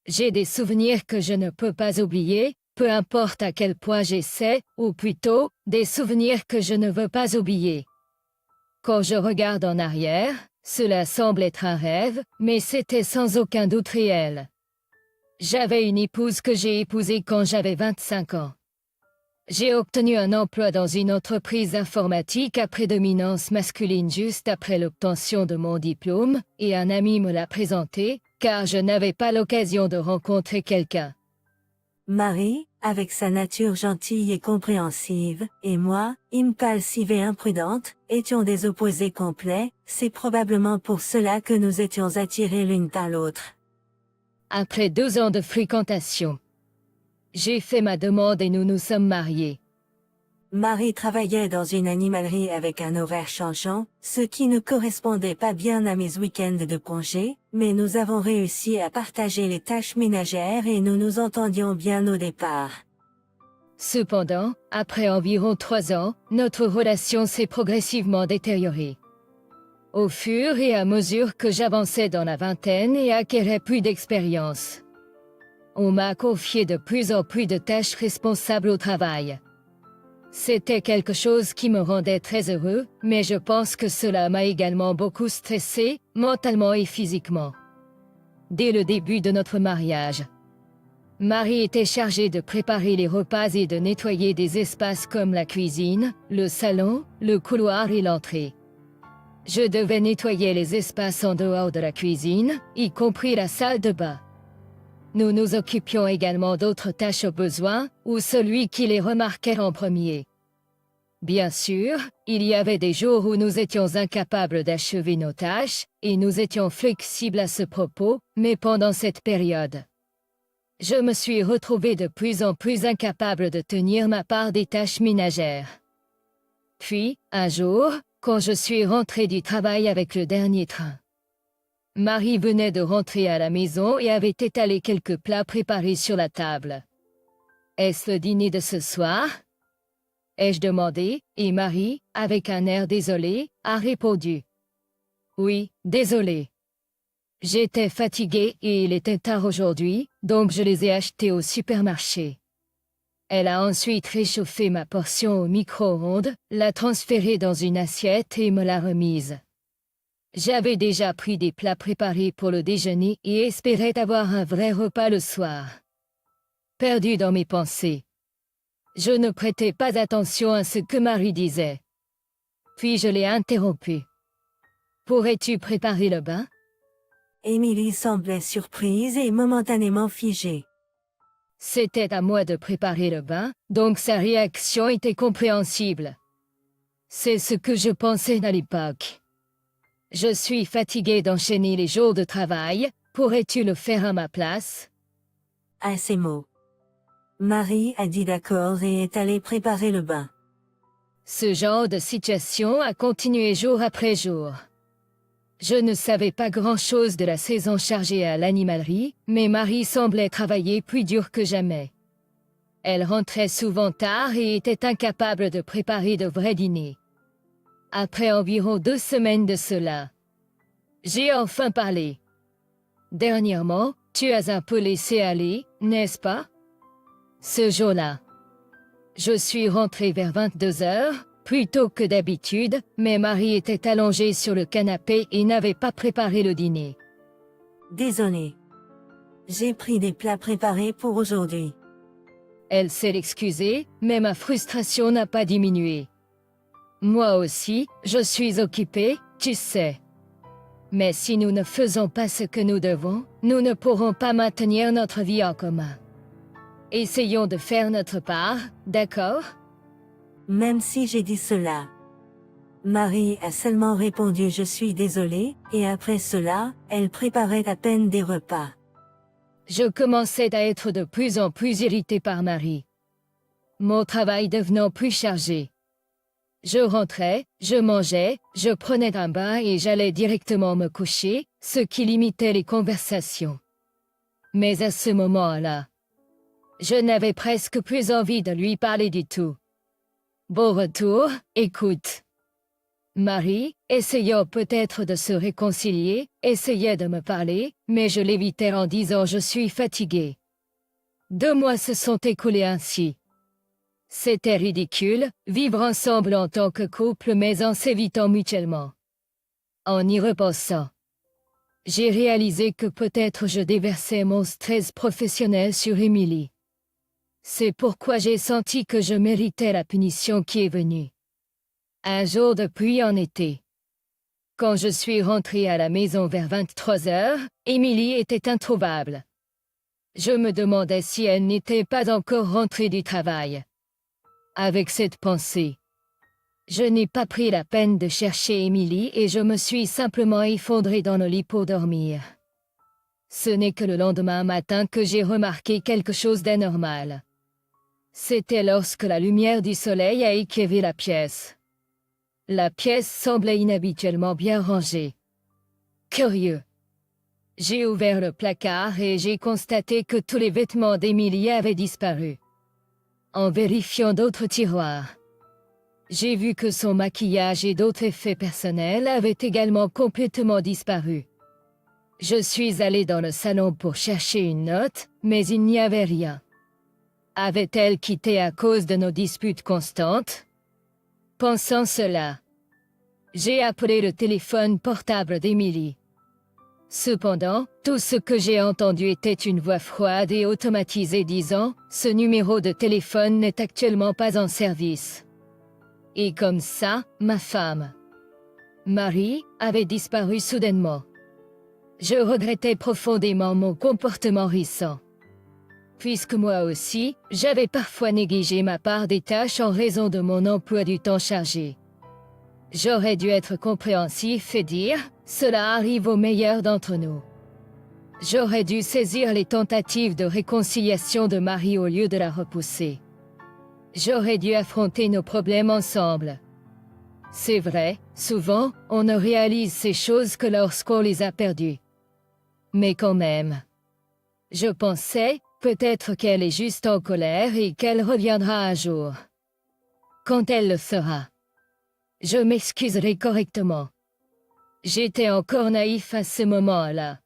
J'ai des souvenirs que je ne peux pas oublier, peu importe à quel point j'essaie, ou plutôt, des souvenirs que je ne veux pas oublier. Quand je regarde en arrière, cela semble être un rêve, mais c'était sans aucun doute réel. J'avais une épouse que j'ai épousée quand j'avais 25 ans. J'ai obtenu un emploi dans une entreprise informatique à prédominance masculine juste après l'obtention de mon diplôme, et un ami me l'a présenté, car je n'avais pas l'occasion de rencontrer quelqu'un. Marie, avec sa nature gentille et compréhensive, et moi, impulsive et imprudente, étions des opposés complets, c'est probablement pour cela que nous étions attirés l'une par l'autre. Après 2 ans de fréquentation, j'ai fait ma demande et nous nous sommes mariés. Marie travaillait dans une animalerie avec un horaire changeant, ce qui ne correspondait pas bien à mes week-ends de congé, mais nous avons réussi à partager les tâches ménagères et nous nous entendions bien au départ. Cependant, après environ 3 ans, notre relation s'est progressivement détériorée. Au fur et à mesure que j'avançais dans la vingtaine et acquérais plus d'expérience, on m'a confié de plus en plus de tâches responsables au travail. C'était quelque chose qui me rendait très heureux, mais je pense que cela m'a également beaucoup stressé, mentalement et physiquement. Dès le début de notre mariage, Marie était chargée de préparer les repas et de nettoyer des espaces comme la cuisine, le salon, le couloir et l'entrée. Je devais nettoyer les espaces en dehors de la cuisine, y compris la salle de bain. Nous nous occupions également d'autres tâches au besoin, ou celui qui les remarquait en premier. Bien sûr, il y avait des jours où nous étions incapables d'achever nos tâches, et nous étions flexibles à ce propos, mais pendant cette période, je me suis retrouvée de plus en plus incapable de tenir ma part des tâches ménagères. Puis, un jour, quand je suis rentrée du travail avec le dernier train, Marie venait de rentrer à la maison et avait étalé quelques plats préparés sur la table. « Est-ce le dîner de ce soir ?» ai-je demandé, et Marie, avec un air désolé, a répondu. « Oui, désolé. J'étais fatiguée et il était tard aujourd'hui, donc je les ai achetés au supermarché. » Elle a ensuite réchauffé ma portion au micro-ondes, l'a transférée dans une assiette et me l'a remise. J'avais déjà pris des plats préparés pour le déjeuner et espérais avoir un vrai repas le soir. Perdu dans mes pensées, je ne prêtais pas attention à ce que Marie disait. Puis je l'ai interrompue. « Pourrais-tu préparer le bain ?» Émilie semblait surprise et momentanément figée. C'était à moi de préparer le bain, donc sa réaction était compréhensible. C'est ce que je pensais à l'époque. Je suis fatiguée d'enchaîner les jours de travail, pourrais-tu le faire à ma place? À ces mots, Marie a dit d'accord et est allée préparer le bain. Ce genre de situation a continué jour après jour. Je ne savais pas grand-chose de la saison chargée à l'animalerie, mais Marie semblait travailler plus dur que jamais. Elle rentrait souvent tard et était incapable de préparer de vrais dîners. Après environ 2 semaines de cela, j'ai enfin parlé. Dernièrement, tu as un peu laissé aller, n'est-ce pas? Ce jour-là, je suis rentrée vers 22 heures, plus tôt que d'habitude, mais Marie était allongée sur le canapé et n'avait pas préparé le dîner. Désolée. J'ai pris des plats préparés pour aujourd'hui. Elle s'est excusée, mais ma frustration n'a pas diminué. Moi aussi, je suis occupée, tu sais. Mais si nous ne faisons pas ce que nous devons, nous ne pourrons pas maintenir notre vie en commun. Essayons de faire notre part, d'accord? Même si j'ai dit cela, Marie a seulement répondu « Je suis désolée » et après cela, elle préparait à peine des repas. Je commençais à être de plus en plus irritée par Marie. Mon travail devenant plus chargé. Je rentrais, je mangeais, je prenais un bain et j'allais directement me coucher, ce qui limitait les conversations. Mais à ce moment-là, je n'avais presque plus envie de lui parler du tout. Bon retour, écoute. Marie, essayant peut-être de se réconcilier, essayait de me parler, mais je l'évitais en disant je suis fatiguée. 2 mois se sont écoulés ainsi. C'était ridicule, vivre ensemble en tant que couple mais en s'évitant mutuellement. En y repensant, j'ai réalisé que peut-être je déversais mon stress professionnel sur Émilie. C'est pourquoi j'ai senti que je méritais la punition qui est venue. Un jour de pluie en été. Quand je suis rentrée à la maison vers 23 heures, Émilie était introuvable. Je me demandais si elle n'était pas encore rentrée du travail. Avec cette pensée, je n'ai pas pris la peine de chercher Émilie et je me suis simplement effondrée dans le lit pour dormir. Ce n'est que le lendemain matin que j'ai remarqué quelque chose d'anormal. C'était lorsque la lumière du soleil a éclairé la pièce. La pièce semblait inhabituellement bien rangée. Curieux. J'ai ouvert le placard et j'ai constaté que tous les vêtements d'Émilie avaient disparu. En vérifiant d'autres tiroirs, j'ai vu que son maquillage et d'autres effets personnels avaient également complètement disparu. Je suis allée dans le salon pour chercher une note, mais il n'y avait rien. Avait-elle quitté à cause de nos disputes constantes? Pensant cela, j'ai appelé le téléphone portable d'Émilie. Cependant, tout ce que j'ai entendu était une voix froide et automatisée disant « Ce numéro de téléphone n'est actuellement pas en service ». Et comme ça, ma femme, Marie, avait disparu soudainement. Je regrettais profondément mon comportement récent. Puisque moi aussi, j'avais parfois négligé ma part des tâches en raison de mon emploi du temps chargé. J'aurais dû être compréhensif et dire « Cela arrive aux meilleurs d'entre nous ». J'aurais dû saisir les tentatives de réconciliation de Marie au lieu de la repousser. J'aurais dû affronter nos problèmes ensemble. C'est vrai, souvent, on ne réalise ces choses que lorsqu'on les a perdues. Mais quand même. Je pensais, peut-être qu'elle est juste en colère et qu'elle reviendra un jour. Quand elle le fera, je m'excuserai correctement. J'étais encore naïf à ce moment-là.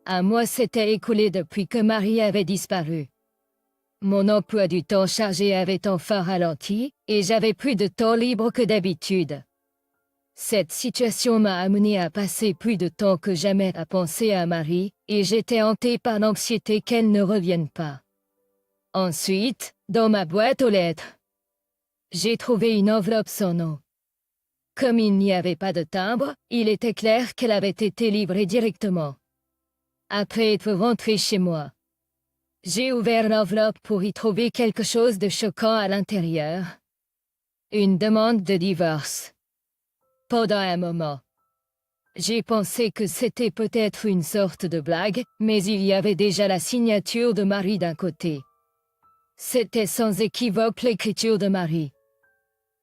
Un mois s'était écoulé depuis que Marie avait disparu. Mon emploi du temps chargé avait enfin ralenti, et j'avais plus de temps libre que d'habitude. Cette situation m'a amené à passer plus de temps que jamais à penser à Marie, et j'étais hantée par l'anxiété qu'elle ne revienne pas. Ensuite, dans ma boîte aux lettres, j'ai trouvé une enveloppe sans nom. Comme il n'y avait pas de timbre, il était clair qu'elle avait été livrée directement. Après être rentrée chez moi, j'ai ouvert l'enveloppe pour y trouver quelque chose de choquant à l'intérieur. Une demande de divorce. Pendant un moment, j'ai pensé que c'était peut-être une sorte de blague, mais il y avait déjà la signature de Marie d'un côté. C'était sans équivoque l'écriture de Marie.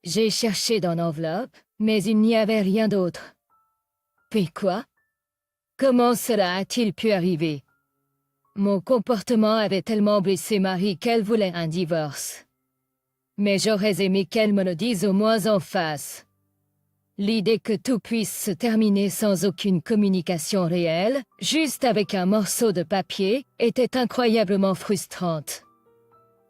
J'ai cherché dans l'enveloppe, mais il n'y avait rien d'autre. Puis quoi? Comment cela a-t-il pu arriver? Mon comportement avait tellement blessé Marie qu'elle voulait un divorce. Mais j'aurais aimé qu'elle me le dise au moins en face. L'idée que tout puisse se terminer sans aucune communication réelle, juste avec un morceau de papier, était incroyablement frustrante.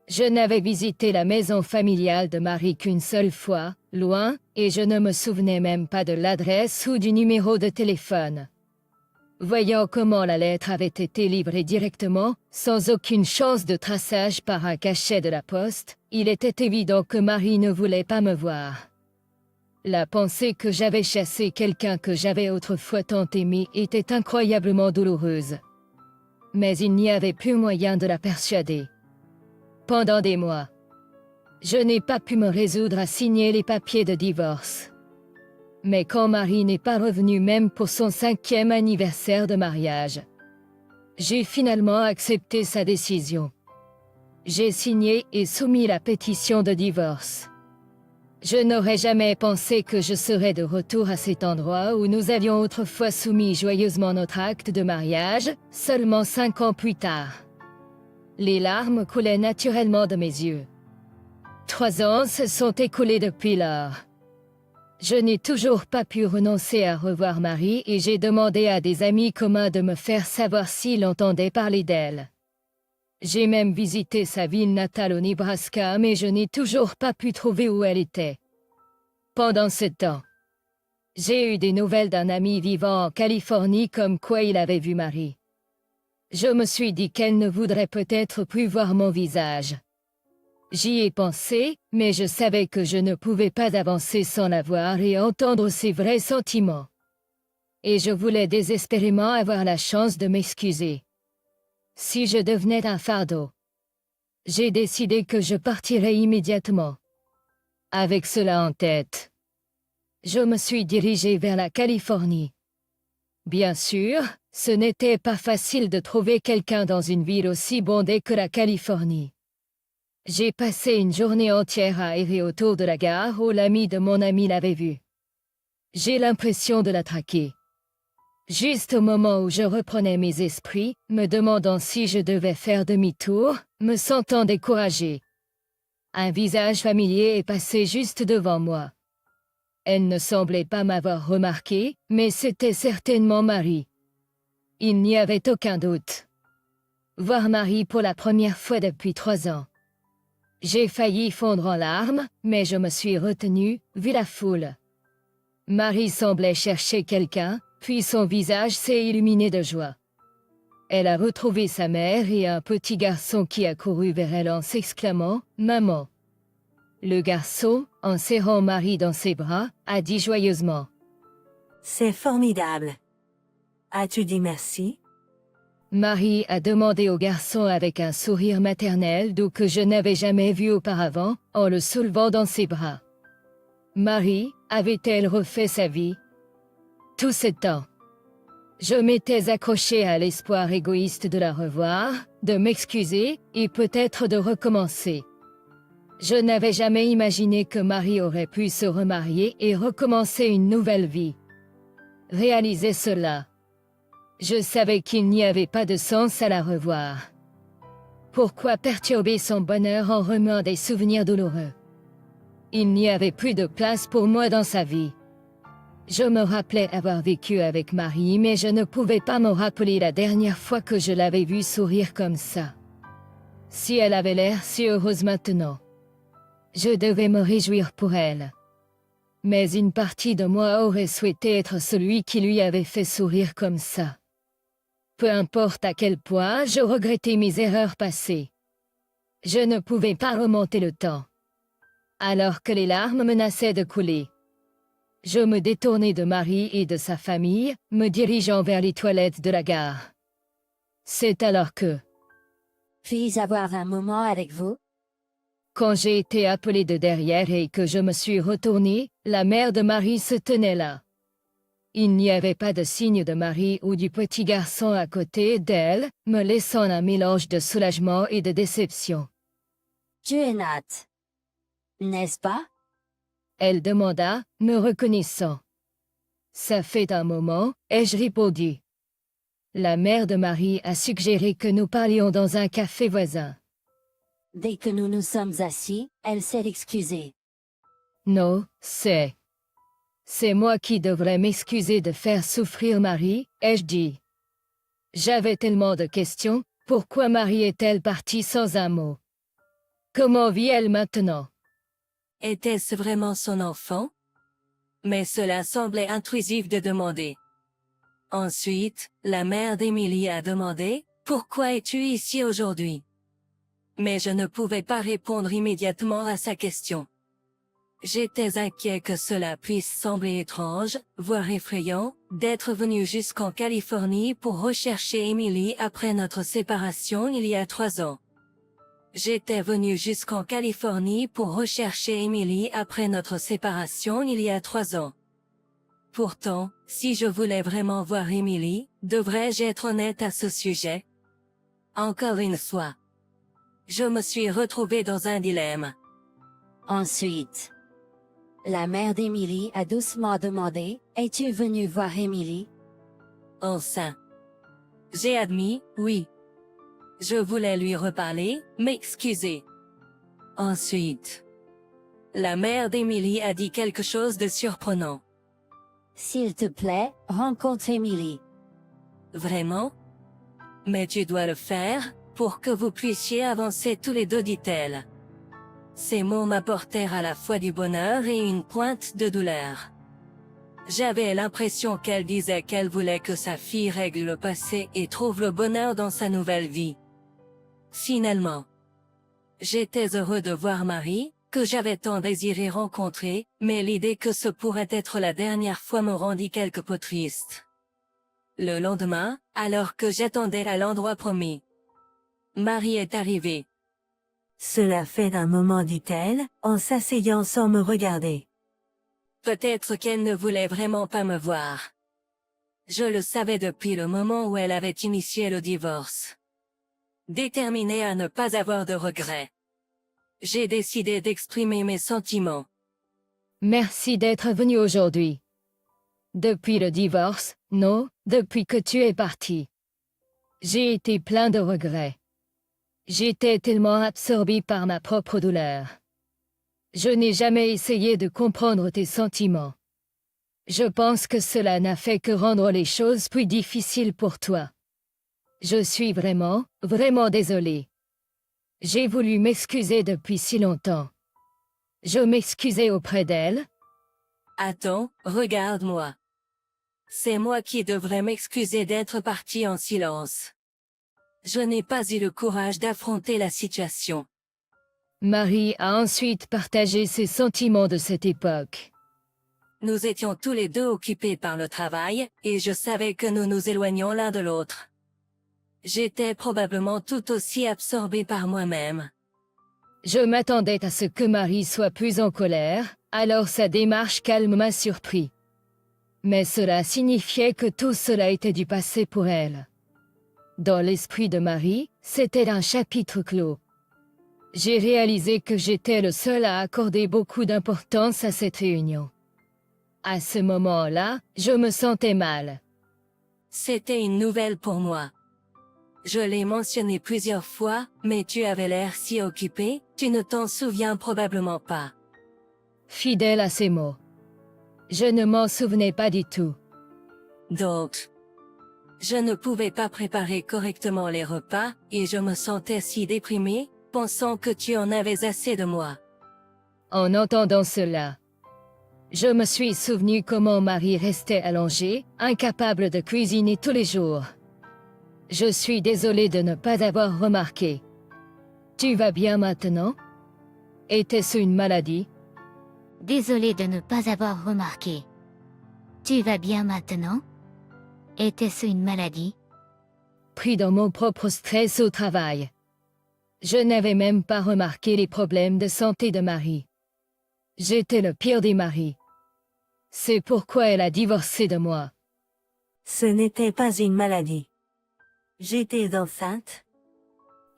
Je n'avais visité la maison familiale de Marie qu'une seule fois, loin, et je ne me souvenais même pas de l'adresse ou du numéro de téléphone. Voyant comment la lettre avait été livrée directement, sans aucune chance de traçage par un cachet de la poste, il était évident que Marie ne voulait pas me voir. La pensée que j'avais chassé quelqu'un que j'avais autrefois tant aimé était incroyablement douloureuse. Mais il n'y avait plus moyen de la persuader. Pendant des mois, je n'ai pas pu me résoudre à signer les papiers de divorce. Mais quand Marie n'est pas revenue même pour son 5e anniversaire de mariage, j'ai finalement accepté sa décision. J'ai signé et soumis la pétition de divorce. Je n'aurais jamais pensé que je serais de retour à cet endroit où nous avions autrefois soumis joyeusement notre acte de mariage, seulement 5 ans plus tard. Les larmes coulaient naturellement de mes yeux. 3 ans se sont écoulés depuis lors. Je n'ai toujours pas pu renoncer à revoir Marie et j'ai demandé à des amis communs de me faire savoir s'ils entendaient parler d'elle. J'ai même visité sa ville natale au Nebraska, mais je n'ai toujours pas pu trouver où elle était. Pendant ce temps, j'ai eu des nouvelles d'un ami vivant en Californie comme quoi il avait vu Marie. Je me suis dit qu'elle ne voudrait peut-être plus voir mon visage. J'y ai pensé, mais je savais que je ne pouvais pas avancer sans la voir et entendre ses vrais sentiments. Et je voulais désespérément avoir la chance de m'excuser. Si je devenais un fardeau, j'ai décidé que je partirais immédiatement. Avec cela en tête, je me suis dirigé vers la Californie. Bien sûr, ce n'était pas facile de trouver quelqu'un dans une ville aussi bondée que la Californie. J'ai passé une journée entière à errer autour de la gare où l'ami de mon ami l'avait vue. J'ai l'impression de la traquer. Juste au moment où je reprenais mes esprits, me demandant si je devais faire demi-tour, me sentant découragée. Un visage familier est passé juste devant moi. Elle ne semblait pas m'avoir remarqué, mais c'était certainement Marie. Il n'y avait aucun doute. Voir Marie pour la première fois depuis 3 ans. J'ai failli fondre en larmes, mais je me suis retenue, vu la foule. Marie semblait chercher quelqu'un, puis son visage s'est illuminé de joie. Elle a retrouvé sa mère et un petit garçon qui a couru vers elle en s'exclamant « Maman ». Le garçon, en serrant Marie dans ses bras, a dit joyeusement « C'est formidable. As-tu dit merci? » Marie a demandé au garçon avec un sourire maternel d'où que je n'avais jamais vu auparavant, en le soulevant dans ses bras. Marie avait-elle refait sa vie? Tout ce temps, je m'étais accrochée à l'espoir égoïste de la revoir, de m'excuser et peut-être de recommencer. Je n'avais jamais imaginé que Marie aurait pu se remarier et recommencer une nouvelle vie. Réaliser cela. Je savais qu'il n'y avait pas de sens à la revoir. Pourquoi perturber son bonheur en remuant des souvenirs douloureux? Il n'y avait plus de place pour moi dans sa vie. Je me rappelais avoir vécu avec Marie, mais je ne pouvais pas me rappeler la dernière fois que je l'avais vue sourire comme ça. Si elle avait l'air si heureuse maintenant, je devais me réjouir pour elle. Mais une partie de moi aurait souhaité être celui qui lui avait fait sourire comme ça. Peu importe à quel point je regrettais mes erreurs passées. Je ne pouvais pas remonter le temps. Alors que les larmes menaçaient de couler, je me détournai de Marie et de sa famille, me dirigeant vers les toilettes de la gare. C'est alors que, Puis-je avoir un moment avec vous? quand j'ai été appelée de derrière et que je me suis retournée, la mère de Marie se tenait là. Il n'y avait pas de signe de Marie ou du petit garçon à côté d'elle, me laissant un mélange de soulagement et de déception. Tu es Nat. N'est-ce pas? Elle demanda, me reconnaissant. Ça fait un moment, ai-je répondu. La mère de Marie a suggéré que nous parlions dans un café voisin. Dès que nous nous sommes assis, elle s'est excusée. Non, c'est moi qui devrais m'excuser de faire souffrir Marie, ai-je dit. J'avais tellement de questions, pourquoi Marie est-elle partie sans un mot? Comment vit-elle maintenant? Était-ce vraiment son enfant? Mais cela semblait intrusif de demander. Ensuite, la mère d'Émilie a demandé « Pourquoi es-tu ici aujourd'hui ?» Mais je ne pouvais pas répondre immédiatement à sa question. J'étais inquiet que cela puisse sembler étrange, voire effrayant, d'être venu jusqu'en Californie pour rechercher Émilie après notre séparation il y a 3 ans. J'étais venu jusqu'en Californie pour rechercher Émilie après notre séparation il y a 3 ans. Pourtant, si je voulais vraiment voir Émilie, devrais-je être honnête à ce sujet? Encore une fois, je me suis retrouvé dans un dilemme. Ensuite, la mère d'Émilie a doucement demandé, « Es-tu venu voir Émilie? » Enfin, j'ai admis, oui. Je voulais lui reparler, m'excuser. Ensuite, La mère d'Emily a dit quelque chose de surprenant. S'il te plaît, rencontre Emily. Vraiment? Mais tu dois le faire, pour que vous puissiez avancer tous les deux, dit-elle. Ces mots m'apportèrent à la fois du bonheur et une pointe de douleur. J'avais l'impression qu'elle disait qu'elle voulait que sa fille règle le passé et trouve le bonheur dans sa nouvelle vie. Finalement, j'étais heureux de voir Marie, que j'avais tant désiré rencontrer, mais l'idée que ce pourrait être la dernière fois me rendit quelque peu triste. Le lendemain, alors que j'attendais à l'endroit promis, Marie est arrivée. Cela fait un moment, dit-elle, en s'asseyant sans me regarder. Peut-être qu'elle ne voulait vraiment pas me voir. Je le savais depuis le moment où elle avait initié le divorce. Déterminée à ne pas avoir de regrets, j'ai décidé d'exprimer mes sentiments. Merci d'être venu aujourd'hui. Depuis le divorce, non, depuis que tu es parti. J'ai été plein de regrets. J'étais tellement absorbé par ma propre douleur. Je n'ai jamais essayé de comprendre tes sentiments. Je pense que cela n'a fait que rendre les choses plus difficiles pour toi. Je suis vraiment, vraiment désolée. J'ai voulu m'excuser depuis si longtemps. Je m'excusais auprès d'elle. Attends, regarde-moi. C'est moi qui devrais m'excuser d'être parti en silence. Je n'ai pas eu le courage d'affronter la situation. Marie a ensuite partagé ses sentiments de cette époque. Nous étions tous les deux occupés par le travail, et je savais que nous nous éloignions l'un de l'autre. J'étais probablement tout aussi absorbé par moi-même. Je m'attendais à ce que Marie soit plus en colère, alors sa démarche calme m'a surpris. Mais cela signifiait que tout cela était du passé pour elle. Dans l'esprit de Marie, c'était un chapitre clos. J'ai réalisé que j'étais le seul à accorder beaucoup d'importance à cette réunion. À ce moment-là, je me sentais mal. C'était une nouvelle pour moi. Je l'ai mentionné plusieurs fois, mais tu avais l'air si occupé, tu ne t'en souviens probablement pas. Fidèle à ses mots. Je ne m'en souvenais pas du tout. Donc, je ne pouvais pas préparer correctement les repas, et je me sentais si déprimé, pensant que tu en avais assez de moi. En entendant cela, je me suis souvenu comment Marie restait allongée, incapable de cuisiner tous les jours. Je suis désolée de ne pas avoir remarqué. Tu vas bien maintenant? Était-ce une maladie? Désolé de ne pas avoir remarqué. Tu vas bien maintenant? Était-ce une maladie? Pris dans mon propre stress au travail. Je n'avais même pas remarqué les problèmes de santé de Marie. J'étais le pire des maris. C'est pourquoi elle a divorcé de moi. Ce n'était pas une maladie. J'étais enceinte.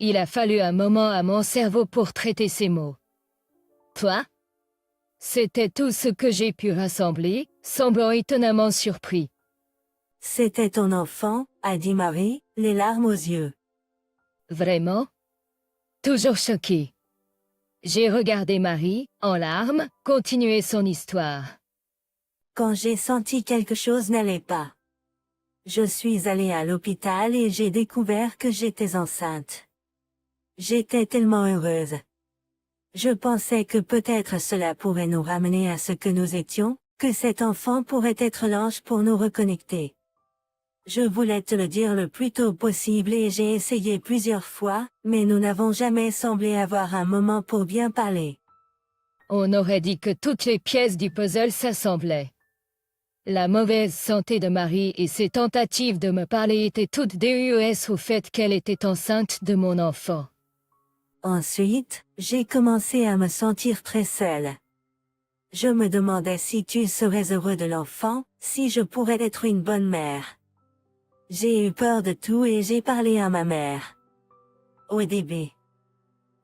Il a fallu un moment à mon cerveau pour traiter ces mots. Toi? C'était tout ce que j'ai pu rassembler, semblant étonnamment surpris. C'était ton enfant, a dit Marie, les larmes aux yeux. Vraiment? Toujours choquée. J'ai regardé Marie, en larmes, continuer son histoire. Quand j'ai senti quelque chose n'allait pas. Je suis allée à l'hôpital et j'ai découvert que j'étais enceinte. J'étais tellement heureuse. Je pensais que peut-être cela pourrait nous ramener à ce que nous étions, que cet enfant pourrait être l'ange pour nous reconnecter. Je voulais te le dire le plus tôt possible et j'ai essayé plusieurs fois, mais nous n'avons jamais semblé avoir un moment pour bien parler. On aurait dit que toutes les pièces du puzzle s'assemblaient. La mauvaise santé de Marie et ses tentatives de me parler étaient toutes dues au fait qu'elle était enceinte de mon enfant. Ensuite, j'ai commencé à me sentir très seule. Je me demandais si tu serais heureux de l'enfant, si je pourrais être une bonne mère. J'ai eu peur de tout et j'ai parlé à ma mère. Au début,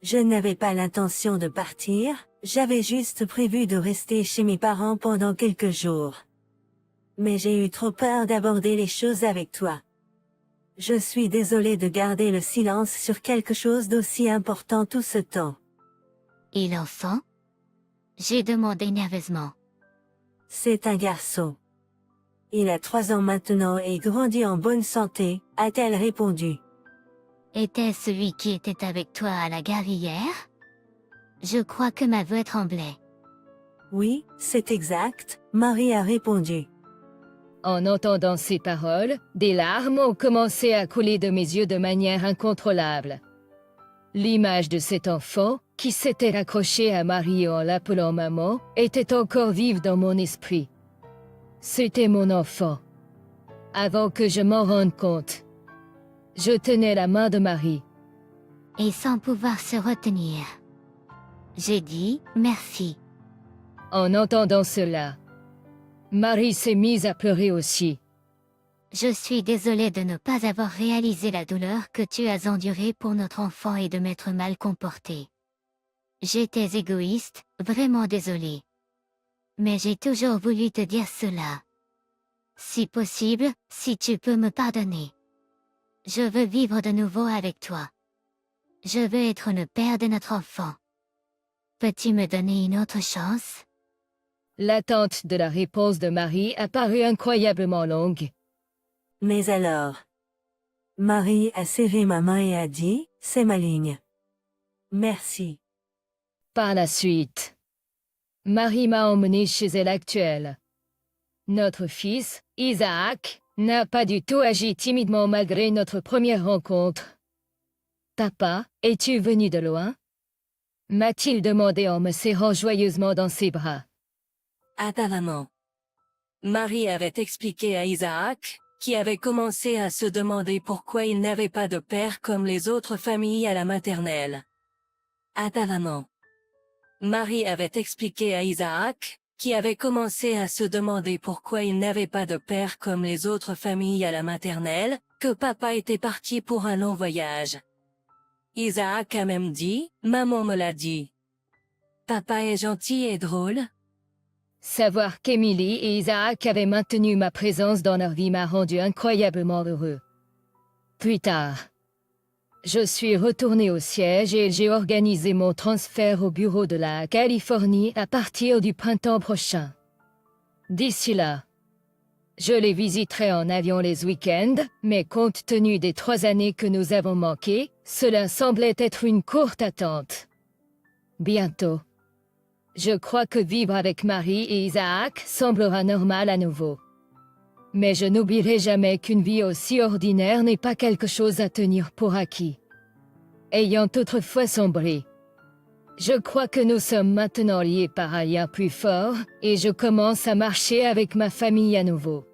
je n'avais pas l'intention de partir, j'avais juste prévu de rester chez mes parents pendant quelques jours. Mais j'ai eu trop peur d'aborder les choses avec toi. Je suis désolée de garder le silence sur quelque chose d'aussi important tout ce temps. Et l'enfant? J'ai demandé nerveusement. C'est un garçon. Il a 3 ans maintenant et grandit en bonne santé, a-t-elle répondu. Était-ce celui qui était avec toi à la gare hier? Je crois que ma voix tremblait. Oui, c'est exact, Marie a répondu. En entendant ces paroles, des larmes ont commencé à couler de mes yeux de manière incontrôlable. L'image de cet enfant, qui s'était accroché à Marie en l'appelant maman, était encore vive dans mon esprit. C'était mon enfant. Avant que je m'en rende compte, je tenais la main de Marie. Et sans pouvoir se retenir. J'ai dit merci. En entendant cela, Marie s'est mise à pleurer aussi. Je suis désolée de ne pas avoir réalisé la douleur que tu as endurée pour notre enfant et de m'être mal comportée. J'étais égoïste, vraiment désolée. Mais j'ai toujours voulu te dire cela. Si possible, si tu peux me pardonner. Je veux vivre de nouveau avec toi. Je veux être le père de notre enfant. Peux-tu me donner une autre chance? L'attente de la réponse de Marie a paru incroyablement longue. Mais alors? Marie a serré ma main et a dit, c'est ma ligne. Merci. Par la suite, Marie m'a emmené chez elle actuelle. Notre fils, Isaac, n'a pas du tout agi timidement malgré notre première rencontre. « Papa, es-tu venu de loin ?» m'a-t-il demandé en me serrant joyeusement dans ses bras. Apparemment. Marie avait expliqué à Isaac, qui avait commencé à se demander pourquoi il n'avait pas de père comme les autres familles à la maternelle. Apparemment. Marie avait expliqué à Isaac, qui avait commencé à se demander pourquoi il n'avait pas de père comme les autres familles à la maternelle, que papa était parti pour un long voyage. Isaac a même dit, maman me l'a dit. Papa est gentil et drôle. Savoir qu'Emily et Isaac avaient maintenu ma présence dans leur vie m'a rendu incroyablement heureux. Plus tard, je suis retourné au siège et j'ai organisé mon transfert au bureau de la Californie à partir du printemps prochain. D'ici là, je les visiterai en avion les week-ends, mais compte tenu des 3 années que nous avons manquées, cela semblait être une courte attente. Bientôt. Je crois que vivre avec Marie et Isaac semblera normal à nouveau. Mais je n'oublierai jamais qu'une vie aussi ordinaire n'est pas quelque chose à tenir pour acquis. Ayant autrefois sombré, je crois que nous sommes maintenant liés par un lien plus fort et je commence à marcher avec ma famille à nouveau.